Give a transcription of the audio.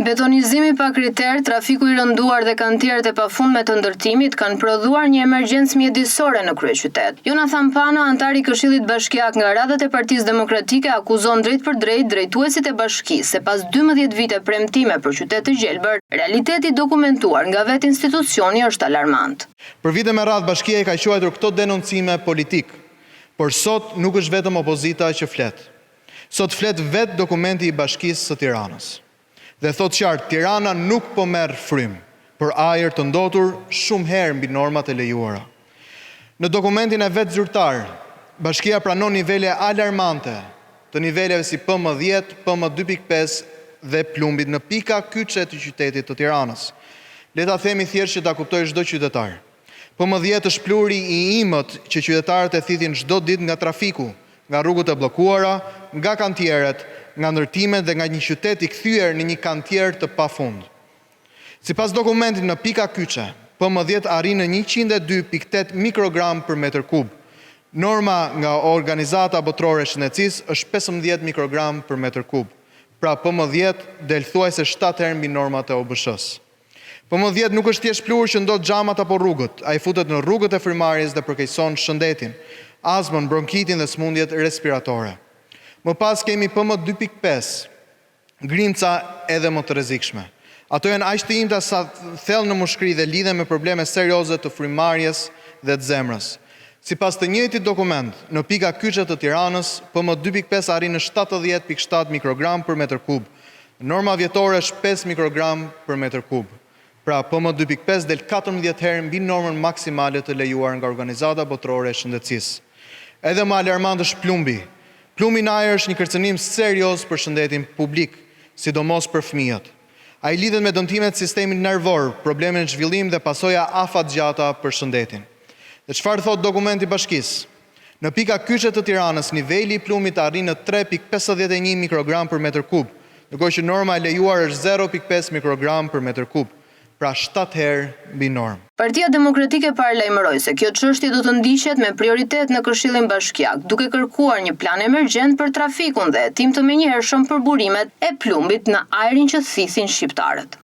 Betonizimi pa kriter, trafiku i rënduar dhe kantierët e pafundme të ndërtimit kanë prodhuar një emergjencë mjedisore në kryeqytet. Jonathan Pano, antar i Këshillit Bashkiak nga radhët e Partisë Demokratike, akuzon drejt për drejt drejtuesit e bashkisë se pas 12 vite premtime për qytet të gjelbër, realiteti dokumentuar nga vetë institucioni është alarmant. Për vite me radhë bashkia i ka quajtur këto denoncime politik, por sot nuk është vetëm opozita që flet. Sot flet vetë dokumenti i Bashkisë së Tiranës. Dhe thot qartë, Tirana nuk po merr frym për ajër të ndotur shumë herë mbi normat e lejuara. Në dokumentin e vetë zyrtar, bashkia pranon nivele alarmante të niveleve si PM10, PM2.5 dhe plumbit në pika kyçe të qytetit të Tiranës. Le ta themi thjesht që ta kuptojë çdo qytetar. PM10 është pluri i imët që qytetarët e thithin çdo ditë nga trafiku, nga rrugët e bllokuara, nga kantieret, nga ndërtimet dhe nga një qytet i kthyer në një kantier të pafund. Sipas dokumentit në pika kyçe, PM10 arrin në 102.8 mikrogram për metër kub. Norma nga Organizata Botërore e Shëndetësisë është 15 mikrogram për metër kub. Pra PM10 del thuajse 7 herë mbi normat e OBSH-s. PM10 nuk është thjesht plur që ndot xhamat apo rrugët, ai futet në rrugët e frymarrjes dhe përkeqëson shëndetin, astmën, bronkitin dhe smundjet respiratore. Më pas kemi PM2.5, grimca edhe më të rrezikshme. Ato janë aq të imta sa thellë në mushkëri dhe lidhen me probleme serioze të frymarrjes dhe të zemrës. Sipas të njëjtit dokument, në pika kyçe të Tiranës, PM2.5 arrin në 70.7 mikrogram për metër kub. Norma vjetore është 5 mikrogram për metër kub. Pra PM2.5 del 14 herë mbi normën maksimale të lejuar nga Organizata Botërore e Shëndetësisë. Edhe më alarmant është plumbi. Plumbi në ajër është një kërcënim serioz për shëndetin publik, sidomos për fëmijët. Ai lidhet me dëmtimet sistemit nervor, probleme në zhvillim dhe pasoja afatgjata për shëndetin. Dhe çfarë thot dokumenti i Bashkisë? Në pika kyçe të Tiranës, niveli i plumit arrin në 3.51 mikrogram për metër kub, ndërkohë që norma e lejuar është 0.5 mikrogram për metër kub. Pra 7 herë mbi normë. Partia Demokratike paralajmëroi se kjo çështje do të ndiqet me prioritet në Këshillin Bashkiak, duke kërkuar një plan emergjent për trafikun dhe hetim të menjëhershëm për burimet e plumbit në ajrin që thithin shqiptarët.